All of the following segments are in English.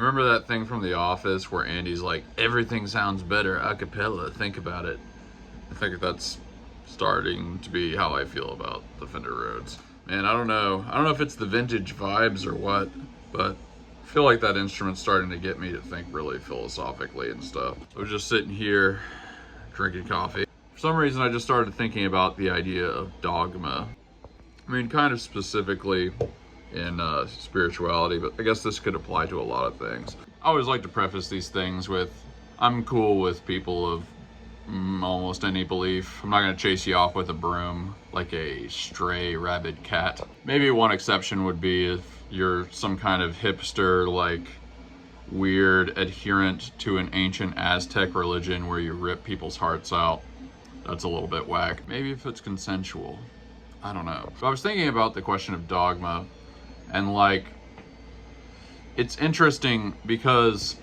remember that thing from The Office where Andy's like, everything sounds better a cappella, think about it? I think that's starting to be how I feel about the Fender Rhodes. Man, I don't know if it's the vintage vibes or what, but I feel like that instrument's starting to get me to think really philosophically and stuff. I was just sitting here drinking coffee. For some reason, I just started thinking about the idea of dogma. I mean, kind of specifically in spirituality, but I guess this could apply to a lot of things. I always like to preface these things with, I'm cool with people of almost any belief. I'm not going to chase you off with a broom like a stray rabid cat. Maybe one exception would be if you're some kind of hipster, like weird adherent to an ancient Aztec religion where you rip people's hearts out. That's a little bit whack. Maybe if it's consensual. I don't know. But I was thinking about the question of dogma, and like, it's interesting because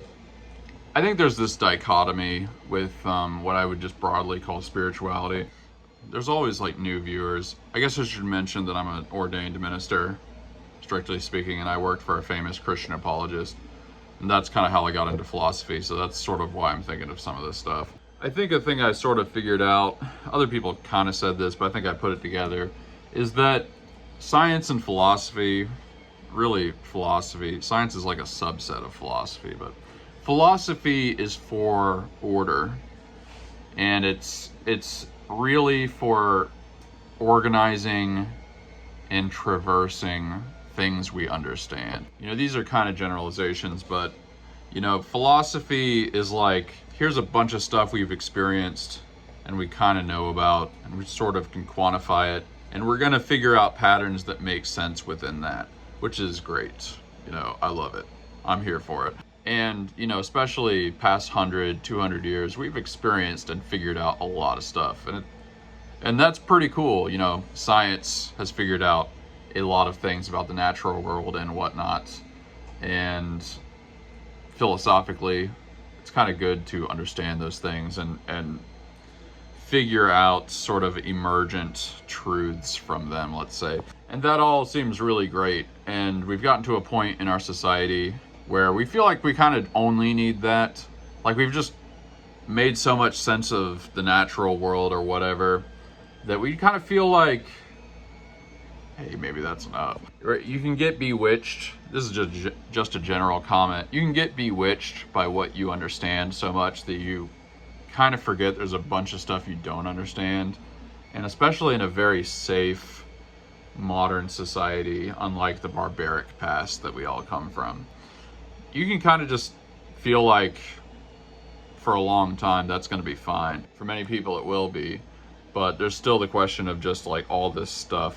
I think there's this dichotomy with what I would just broadly call spirituality. There's always like new viewers. I guess I should mention that I'm an ordained minister, strictly speaking, and I worked for a famous Christian apologist. And that's kind of how I got into philosophy, so that's sort of why I'm thinking of some of this stuff. I think a thing I sort of figured out, other people kind of said this, but I think I put it together, is that science and philosophy, really philosophy, science is like a subset of philosophy, but philosophy is for order, and it's really for organizing and traversing things we understand. You know, these are kind of generalizations, but you know, philosophy is like, here's a bunch of stuff we've experienced and we kind of know about, and we sort of can quantify it, and we're going to figure out patterns that make sense within that, which is great. You know, I love it. I'm here for it. And, you know, especially past 100, 200 years, we've experienced and figured out a lot of stuff. And that's pretty cool. You know, science has figured out a lot of things about the natural world and whatnot. And philosophically, it's kind of good to understand those things and figure out sort of emergent truths from them, let's say. And that all seems really great. And we've gotten to a point in our society where we feel like we kind of only need that. Like, we've just made so much sense of the natural world or whatever that we kind of feel like, hey, maybe that's enough. Right? You can get bewitched. This is just a general comment. You can get bewitched by what you understand so much that you kind of forget there's a bunch of stuff you don't understand. And especially in a very safe, modern society, unlike the barbaric past that we all come from, you can kind of just feel like for a long time that's going to be fine. For many people it will be, but there's still the question of just like all this stuff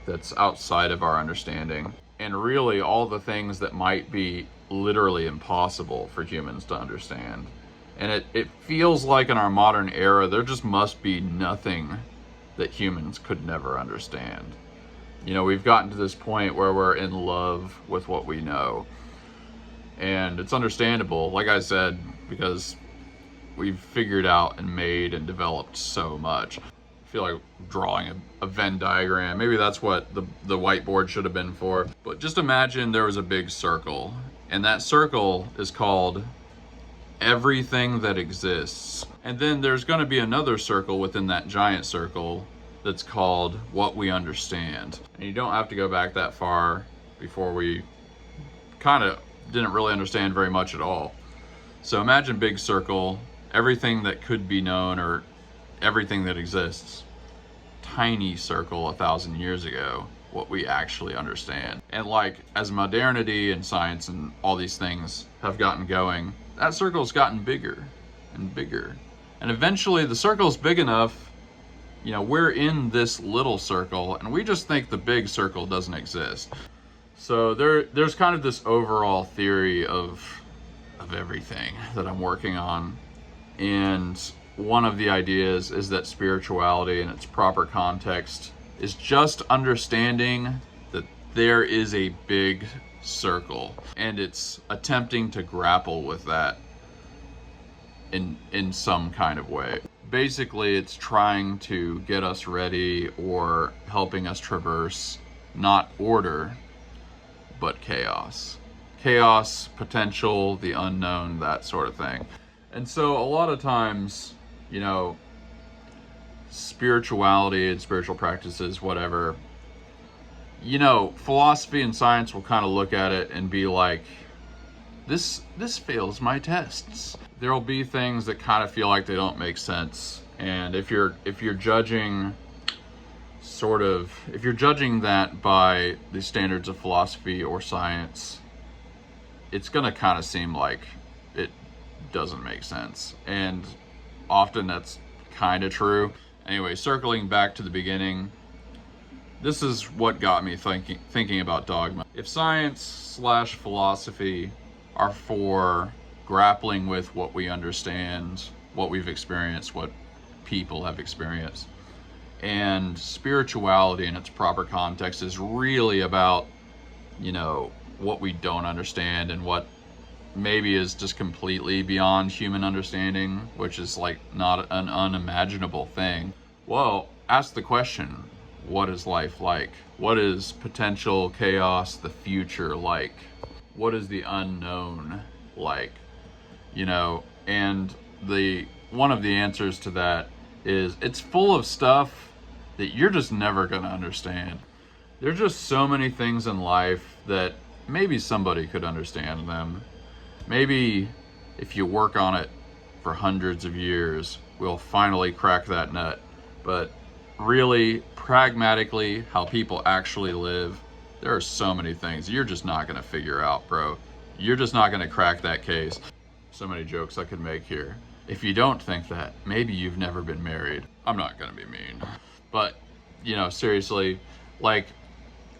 that's outside of our understanding, and really all the things that might be literally impossible for humans to understand. And it feels like in our modern era there just must be nothing that humans could never understand. You know, we've gotten to this point where we're in love with what we know. And it's understandable, like I said, because we've figured out and made and developed so much. I feel like drawing a Venn diagram. Maybe that's what the whiteboard should have been for. But just imagine there was a big circle, and that circle is called everything that exists. And then there's going to be another circle within that giant circle that's called what we understand. And you don't have to go back that far before we kind of didn't really understand very much at all. So imagine big circle, everything that could be known or everything that exists. Tiny circle 1,000 years ago, what we actually understand. And like, as modernity and science and all these things have gotten going, that circle's gotten bigger and bigger. And eventually the circle's big enough, you know, we're in this little circle and we just think the big circle doesn't exist. So there's kind of this overall theory of everything that I'm working on. And one of the ideas is that spirituality in its proper context is just understanding that there is a big circle, and it's attempting to grapple with that in some kind of way. Basically, it's trying to get us ready or helping us traverse not order, but chaos. chaos, potential, the unknown, that sort of thing. And so a lot of times, you know, spirituality and spiritual practices, whatever, you know, philosophy and science will kind of look at it and be like, this fails my tests. There'll be things that kind of feel like they don't make sense. And if you're judging if you're judging that by the standards of philosophy or science, it's gonna kind of seem like it doesn't make sense. And often that's kind of true. Anyway, circling back to the beginning, this is what got me thinking about dogma. If science/philosophy are for grappling with what we understand, what we've experienced, what people have experienced, and spirituality in its proper context is really about, you know, what we don't understand and what maybe is just completely beyond human understanding, which is like not an unimaginable thing. Well, ask the question, what is life like? What is potential chaos, the future like? What is the unknown like? You know, and one of the answers to that is it's full of stuff that you're just never going to understand. There's just so many things in life that maybe somebody could understand them. Maybe if you work on it for hundreds of years, we'll finally crack that nut. But really, pragmatically, how people actually live, there are so many things you're just not going to figure out, bro. You're just not going to crack that case. So many jokes I could make here. If you don't think that, maybe you've never been married. I'm not going to be mean. But, you know, seriously, like,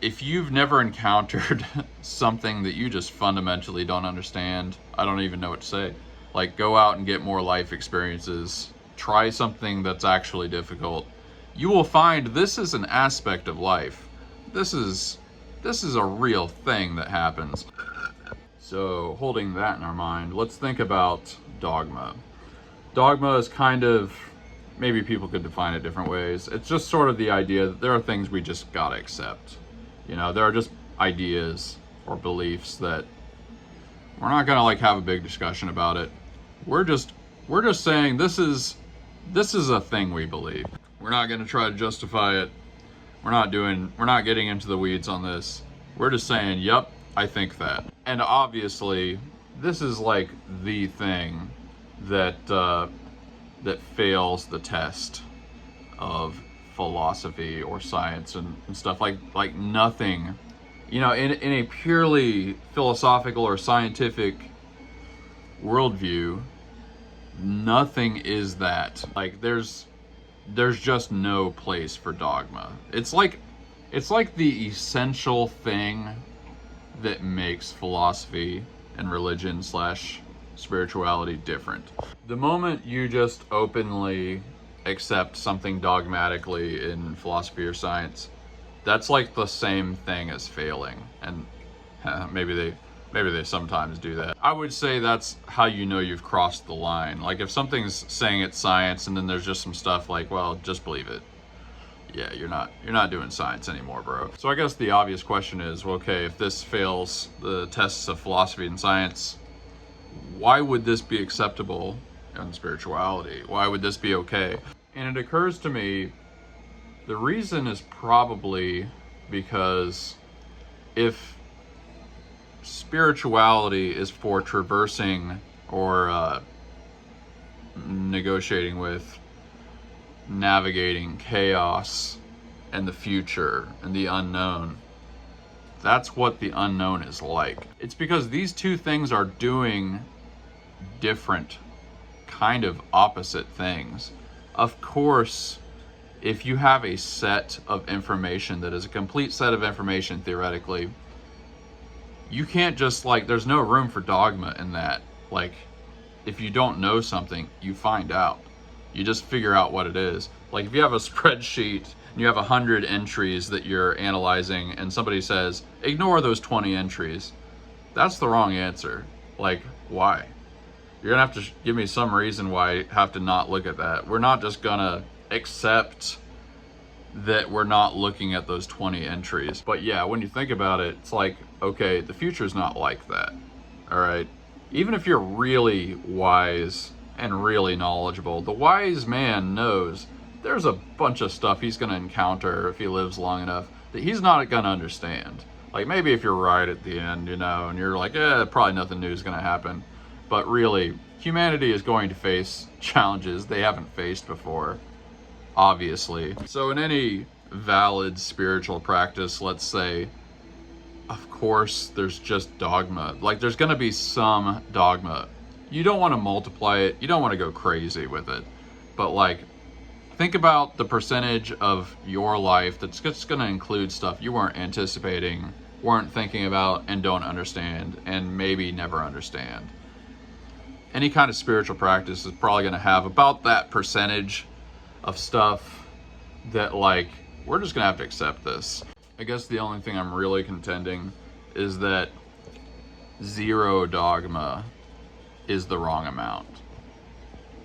if you've never encountered something that you just fundamentally don't understand, I don't even know what to say. Like, go out and get more life experiences. Try something that's actually difficult. You will find this is an aspect of life. This is a real thing that happens. So, holding that in our mind, let's think about dogma. Dogma is kind of, maybe people could define it different ways. It's just sort of the idea that there are things we just gotta accept. You know, there are just ideas or beliefs that we're not gonna like have a big discussion about it. We're just saying this is a thing we believe. We're not gonna try to justify it. We're not getting into the weeds on this. We're just saying, yep, I think that. And obviously, this is like the thing that fails the test of philosophy or science and stuff. Like nothing, you know, in a purely philosophical or scientific worldview, nothing is that. Like there's just no place for dogma. It's like the essential thing that makes philosophy and religion / spirituality different. The moment you just openly accept something dogmatically in philosophy or science, that's like the same thing as failing. And maybe they sometimes do that. I would say that's how you know you've crossed the line. Like if something's saying it's science and then there's just some stuff like, well, just believe it. Yeah, you're not doing science anymore, bro. So I guess the obvious question is, well, okay, if this fails the tests of philosophy and science, why would this be acceptable in spirituality? Why would this be okay? And it occurs to me, the reason is probably because if spirituality is for traversing or negotiating with, navigating chaos and the future and the unknown, that's what the unknown is like. It's because these two things are doing different, kind of opposite things. Of course, if you have a set of information that is a complete set of information theoretically, you can't just like, there's no room for dogma in that. Like, if you don't know something, you find out. You just figure out what it is. Like if you have a spreadsheet and you have 100 entries that you're analyzing and somebody says, ignore those 20 entries, that's the wrong answer. Like, why? You're gonna have to give me some reason why I have to not look at that. We're not just gonna accept that we're not looking at those 20 entries. But yeah, when you think about it, it's like, okay, the future's not like that. All right. Even if you're really wise and really knowledgeable, the wise man knows there's a bunch of stuff he's going to encounter if he lives long enough that he's not going to understand. Like maybe if you're right at the end, you know, and you're like, probably nothing new is going to happen. But really, humanity is going to face challenges they haven't faced before, obviously. So in any valid spiritual practice, let's say, of course, there's just dogma. Like there's going to be some dogma. You don't want to multiply it. You don't want to go crazy with it. But like, think about the percentage of your life that's just going to include stuff you weren't anticipating, weren't thinking about, and don't understand, and maybe never understand. Any kind of spiritual practice is probably going to have about that percentage of stuff that like, we're just going to have to accept this. I guess the only thing I'm really contending is that 0 dogma is the wrong amount.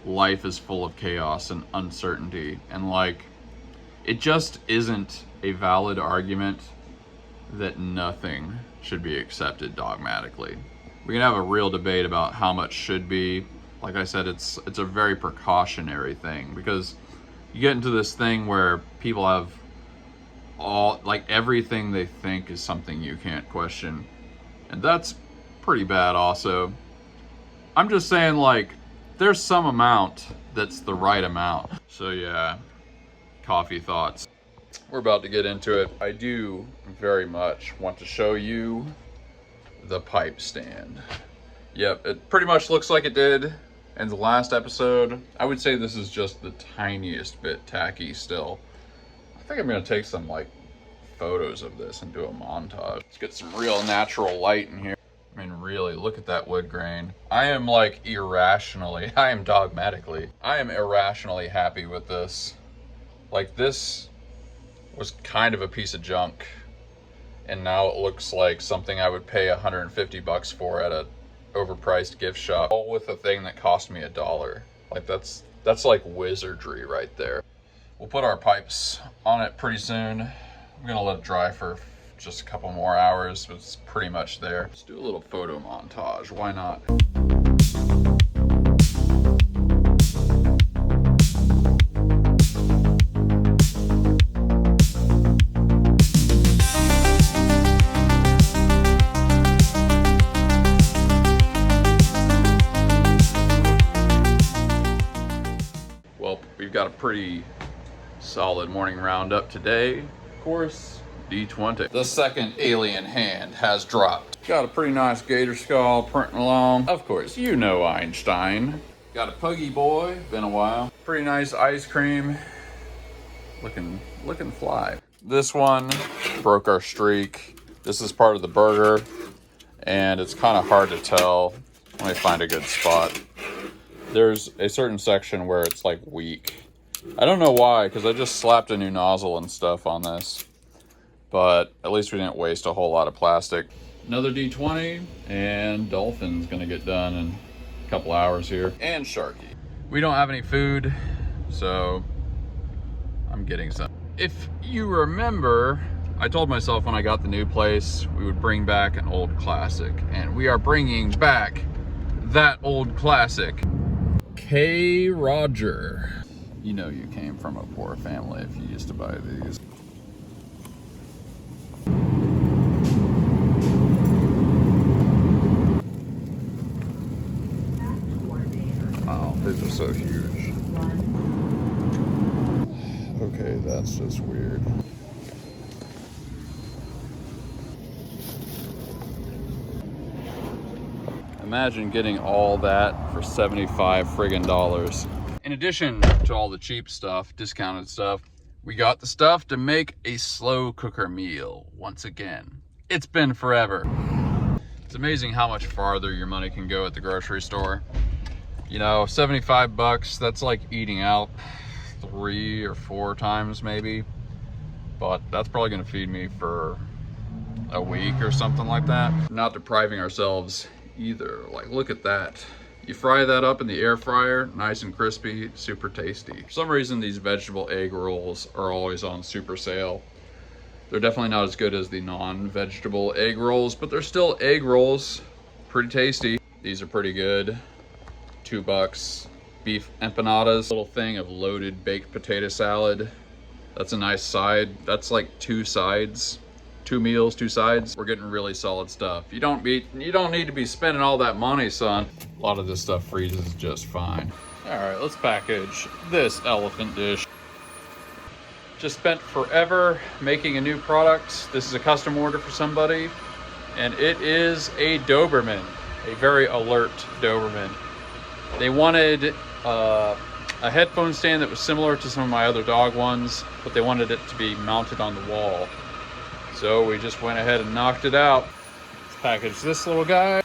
Life is full of chaos and uncertainty, and like, it just isn't a valid argument that nothing should be accepted dogmatically. We can have a real debate about how much should be. Like I said, it's a very precautionary thing, because you get into this thing where people have all, like, everything they think is something you can't question, and that's pretty bad also. I'm just saying, like, there's some amount that's the right amount. So yeah, coffee thoughts. We're about to get into it. I do very much want to show you the pipe stand. Yep, it pretty much looks like it did in the last episode. I would say this is just the tiniest bit tacky still. I think I'm gonna take some like photos of this and do a montage. Let's get some real natural light in here. I mean, really, look at that wood grain. I am like irrationally, I am irrationally happy with this. Like, this was kind of a piece of junk, and now it looks like something I would pay $150 for at a overpriced gift shop, all with a thing that cost me $1. Like, that's like wizardry right there. We'll put our pipes on it pretty soon. I'm gonna let it dry for just a couple more hours, but it's pretty much there. Let's do a little photo montage, why not? Well, we've got a pretty solid morning roundup today. Of course, D20. The second alien hand has dropped. Got a pretty nice gator skull printing along. Of course, you know Einstein. Got a puggy boy, been a while. Pretty nice ice cream. Looking fly. This one broke our streak. This is part of the burger, and it's kind of hard to tell. Let me find a good spot. There's a certain section where it's like weak. I don't know why, because I just slapped a new nozzle and stuff on this. But at least we didn't waste a whole lot of plastic. Another D20, and Dolphin's gonna get done in a couple hours here. And Sharky. We don't have any food, so I'm getting some. If you remember, I told myself when I got the new place, we would bring back an old classic. And we are bringing back that old classic. K. Roger. You know you came from a poor family if you used to buy these. Wow, these are so huge. Okay, that's just weird. Imagine getting all that for $75 friggin'. In addition to all the cheap stuff, discounted stuff, we got the stuff to make a slow cooker meal once again. It's been forever. It's amazing how much farther your money can go at the grocery store. You know, $75, that's like eating out 3 or 4 times maybe. But that's probably gonna feed me for a week or something like that. Not depriving ourselves either. Like, look at that. You fry that up in the air fryer, nice and crispy, super tasty. For some reason, these vegetable egg rolls are always on super sale. They're definitely not as good as the non-vegetable egg rolls, but they're still egg rolls. Pretty tasty. These are pretty good. $2. Beef empanadas. Little thing of loaded baked potato salad. That's a nice side. That's like 2 sides. 2 meals, 2 sides. We're getting really solid stuff. You don't need to be spending all that money, son. A lot of this stuff freezes just fine. All right, let's package this elephant dish. Just spent forever making a new product. This is a custom order for somebody, and it is a Doberman, a very alert Doberman. They wanted a headphone stand that was similar to some of my other dog ones, but they wanted it to be mounted on the wall. So we just went ahead and knocked it out. Let's package this little guy.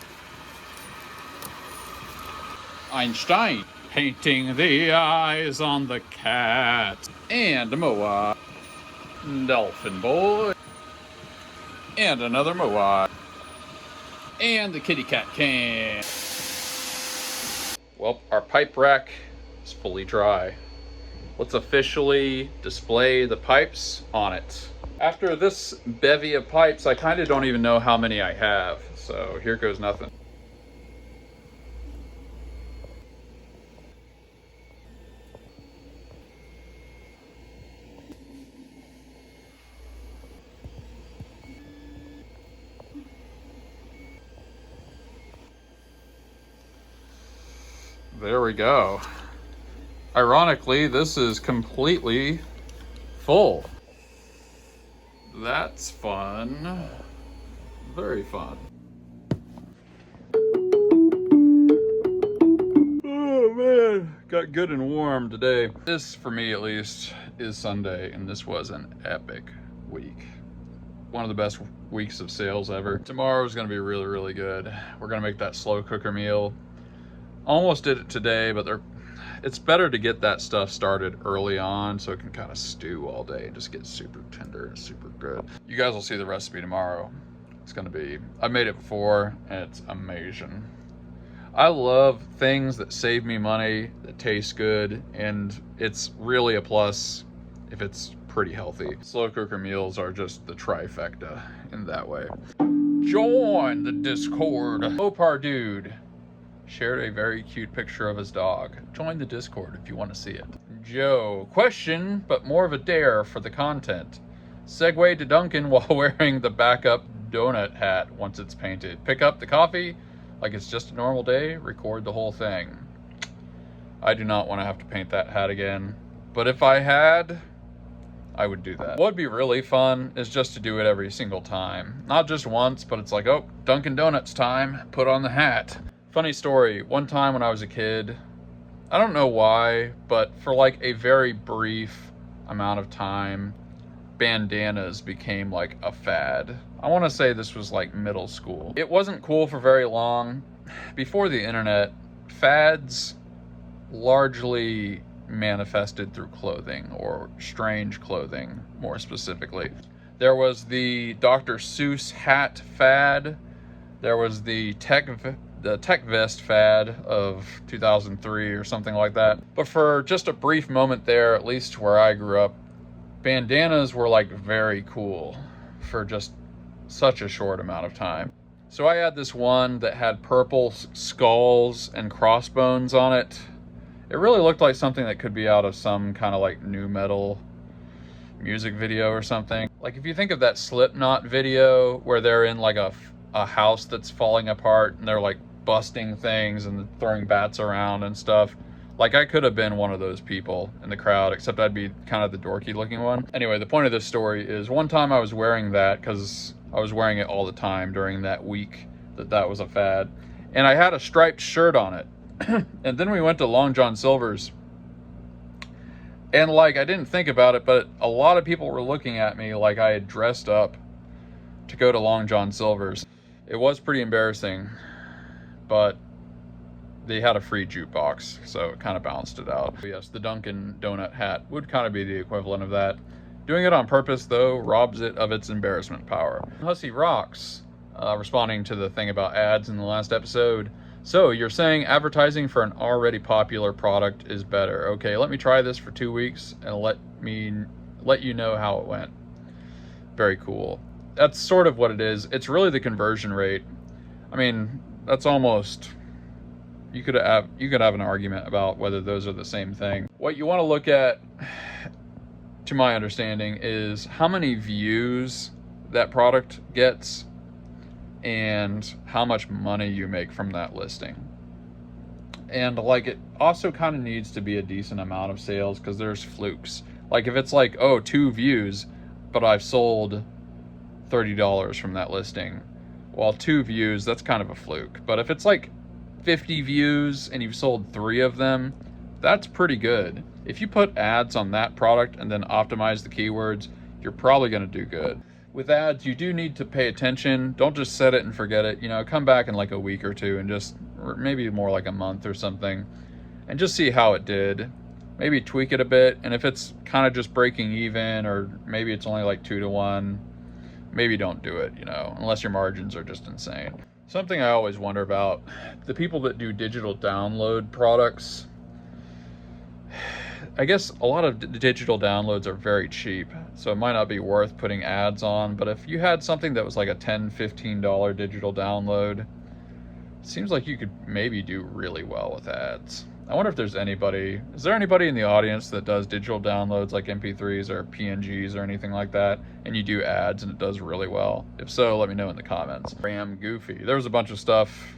Einstein painting the eyes on the cat. And a Moai. Dolphin boy. And another Moai. And the kitty cat can. Well, our pipe rack is fully dry. Let's officially display the pipes on it. After this bevy of pipes, I kind of don't even know how many I have. So here goes nothing. There we go. Ironically, this is completely full. That's fun. Very fun. Oh man, got good and warm today. This, for me at least, is Sunday, and this was an epic week. One of the best weeks of sales ever. Tomorrow's gonna be really, really good. We're gonna make that slow cooker meal. Almost did it today, but it's better to get that stuff started early on so it can kind of stew all day and just get super tender and super good. You guys will see the recipe tomorrow. It's gonna be, I made it before and it's amazing. I love things that save me money, that taste good, and it's really a plus if it's pretty healthy. Slow cooker meals are just the trifecta in that way. Join the Discord. Opar dude shared a very cute picture of his dog. Join the Discord if you want to see it. Joe, question, but more of a dare for the content. Segue to Duncan while wearing the backup donut hat once it's painted. Pick up the coffee like it's just a normal day, record the whole thing. I do not want to have to paint that hat again, but if I had, I would do that. What would be really fun is just to do it every single time. Not just once, but it's like, oh, Dunkin' Donuts time, put on the hat. Funny story, one time when I was a kid, I don't know why, but for like a very brief amount of time, bandanas became like a fad. I want to say this was like middle school. It wasn't cool for very long. Before the internet, fads largely manifested through clothing, or strange clothing more specifically. There was the Dr. Seuss hat fad. There was the tech vest fad of 2003 or something like that. But for just a brief moment there, at least where I grew up, bandanas were like very cool for just such a short amount of time. So I had this one that had purple skulls and crossbones on it. It really looked like something that could be out of some kind of like nu metal music video or something. Like if you think of that Slipknot video where they're in like a house that's falling apart and they're like busting things and throwing bats around and stuff. Like I could have been one of those people in the crowd, except I'd be kind of the dorky looking one. Anyway, the point of this story is one time I was wearing that because I was wearing it all the time during that week that was a fad. And I had a striped shirt on it. And then we went to Long John Silver's. And like, I didn't think about it, but a lot of people were looking at me like I had dressed up to go to Long John Silver's. It was pretty embarrassing, but they had a free jukebox, so it kind of balanced it out. But yes, the Dunkin' Donut hat would kind of be the equivalent of that. Doing it on purpose, though, robs it of its embarrassment power. Hussy Rocks, responding to the thing about ads in the last episode, So you're saying advertising for an already popular product is better. Okay, let me try this for 2 weeks and let you know how it went. Very cool. That's sort of what it is. It's really the conversion rate. I mean, that's almost, you could have an argument about whether those are the same thing. What you want to look at, to my understanding, is how many views that product gets and how much money you make from that listing. And like, it also kind of needs to be a decent amount of sales, because there's flukes. Like if it's like, oh, 2 views, but I've sold $30 from that listing. Well, 2 views, that's kind of a fluke. But if it's like 50 views and you've sold 3 of them, that's pretty good. If you put ads on that product and then optimize the keywords, you're probably going to do good. With ads, you do need to pay attention. Don't just set it and forget it. You know, come back in like a week or 2 and just, or maybe more like a month or something, and just see how it did. Maybe tweak it a bit. And if it's kind of just breaking even, or maybe it's only like 2 to 1, maybe don't do it, you know, unless your margins are just insane. Something I always wonder about, the people that do digital download products, I guess a lot of digital downloads are very cheap, so it might not be worth putting ads on. But if you had something that was like a $10, $15 digital download, it seems like you could maybe do really well with ads. I wonder if there's anybody, is there anybody in the audience that does digital downloads like MP3s or PNGs or anything like that, and you do ads and it does really well? If so, let me know in the comments. RAM Goofy. There was a bunch of stuff,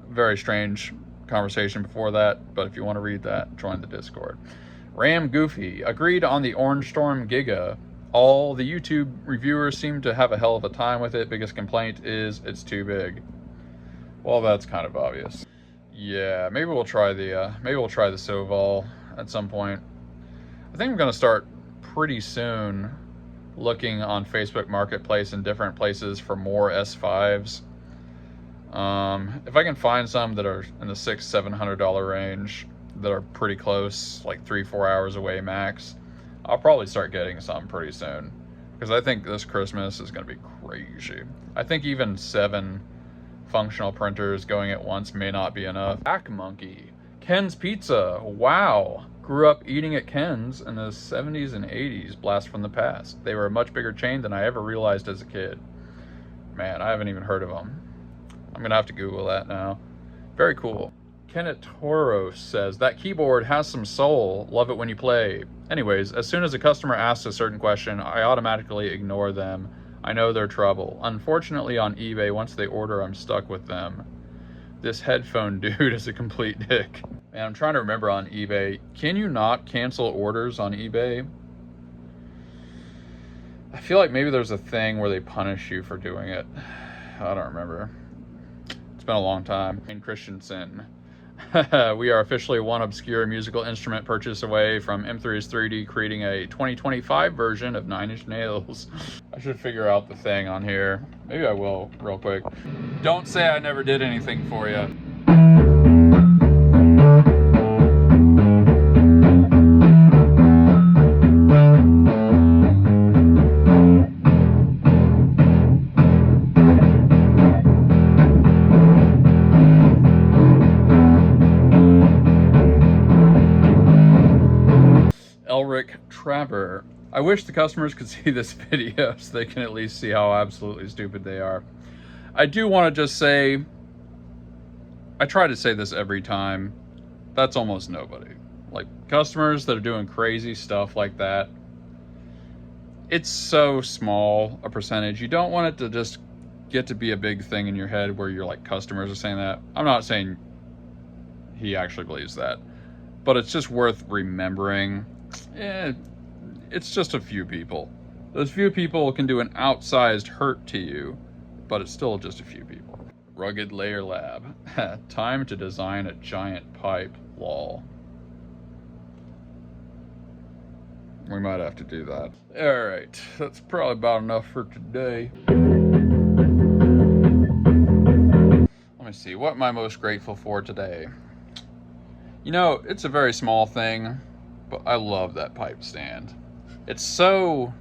very strange conversation before that, but if you want to read that, join the Discord. Ram Goofy agreed on the Orange Storm Giga. All the YouTube reviewers seem to have a hell of a time with it. Biggest complaint is it's too big. Well, that's kind of obvious. Yeah, maybe we'll try the Soval at some point. I think I'm gonna start pretty soon looking on Facebook Marketplace and different places for more S5s. If I can find some that are in the $600-700 range, that are pretty close, like 3-4 hours away max, I'll probably start getting some pretty soon, because I think this Christmas is going to be crazy. I think even 7 functional printers going at once may not be enough. Back Monkey. Ken's Pizza. Wow. Grew up eating at Ken's in the 70s and 80s. Blast from the past. They were a much bigger chain than I ever realized as a kid. Man, I haven't even heard of them. I'm going to have to Google that now. Very cool. Kenneth Toro says, that keyboard has some soul. Love it when you play. Anyways, as soon as a customer asks a certain question, I automatically ignore them. I know they're trouble. Unfortunately, on eBay, once they order, I'm stuck with them. This headphone dude is a complete dick. Man, I'm trying to remember on eBay. Can you not cancel orders on eBay? I feel like maybe there's a thing where they punish you for doing it. I don't remember. It's been a long time. And Christensen. We are officially one obscure musical instrument purchase away from M3's 3D creating a 2025 version of 9 Inch Nails. I should figure out the thing on here. Maybe I will real quick. Don't say I never did anything for you. Trapper. I wish the customers could see this video so they can at least see how absolutely stupid they are. I do want to just say, I try to say this every time, that's almost nobody. Like, customers that are doing crazy stuff like that, it's so small a percentage. You don't want it to just get to be a big thing in your head where you're like, customers are saying that. I'm not saying he actually believes that, but it's just worth remembering. It's just a few people. Those few people can do an outsized hurt to you, but it's still just a few people. Rugged Layer Lab. Time to design a giant pipe, lol. We might have to do that. Alright, that's probably about enough for today. Let me see, what am I most grateful for today? You know, it's a very small thing, but I love that pipe stand. It's so...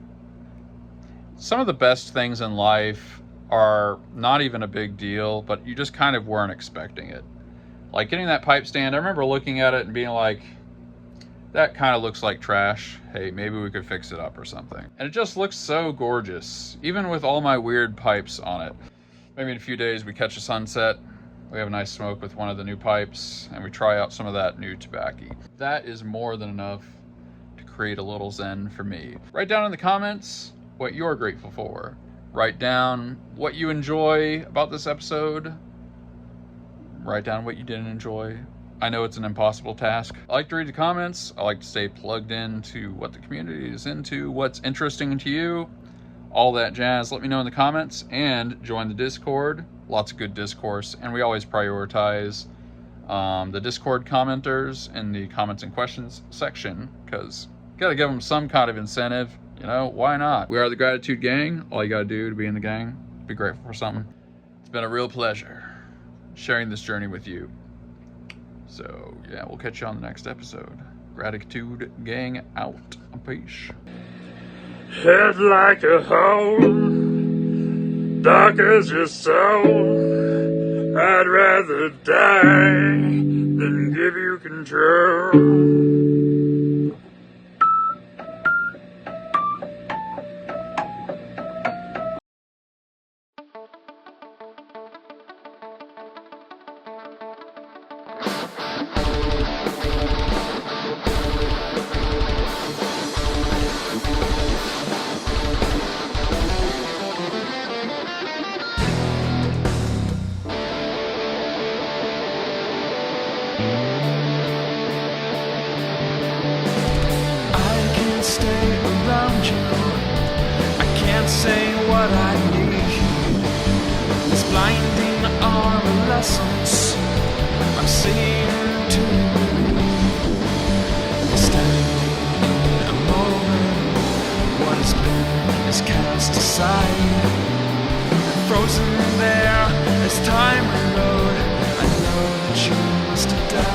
Some of the best things in life are not even a big deal, but you just kind of weren't expecting it. Like getting that pipe stand, I remember looking at it and being like, that kind of looks like trash. Hey, maybe we could fix it up or something. And it just looks so gorgeous, even with all my weird pipes on it. Maybe in a few days we catch a sunset, we have a nice smoke with one of the new pipes, and we try out some of that new tobacco. That is more than enough to create a little zen for me. Write down in the comments what you're grateful for. Write down what you enjoy about this episode. Write down what you didn't enjoy. I know it's an impossible task. I like to read the comments. I like to stay plugged into what the community is into, what's interesting to you, all that jazz. Let me know in the comments, and join the Discord. Lots of good discourse, and we always prioritize the Discord commenters in the comments and questions section, because you gotta give them some kind of incentive. You know, why not? We are the Gratitude Gang. All you gotta do to be in the gang, be grateful for something. It's been a real pleasure sharing this journey with you. So yeah, we'll catch you on the next episode. Gratitude Gang out. Peace. Head like a hole, dark as your soul. I'd rather die than give you control. Say what I need. This blinding arm of lessons I'm seeing to believe. Standing in a moment, what has been is cast aside, frozen there as time rode. I know that you must have died.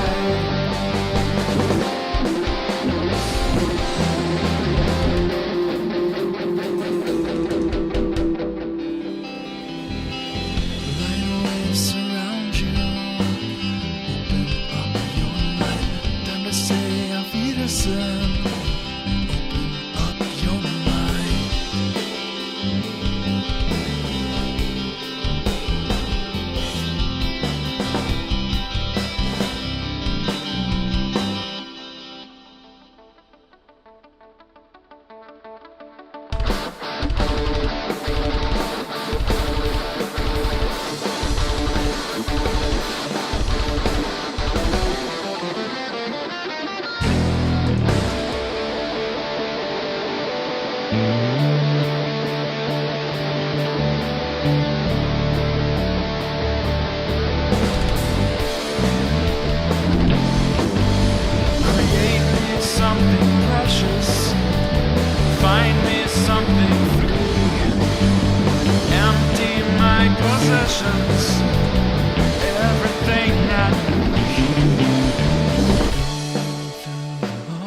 Everything I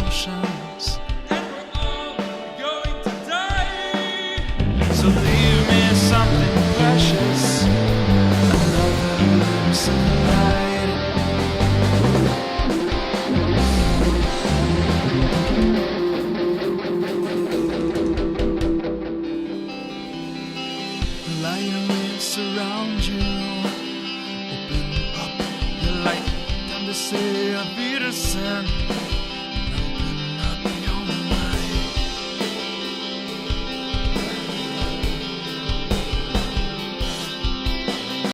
oceans, and we're all going to die. So leave me something precious, another glimpse of light. Lion waves surround you. Open up your light, time to say a Wiedersehen.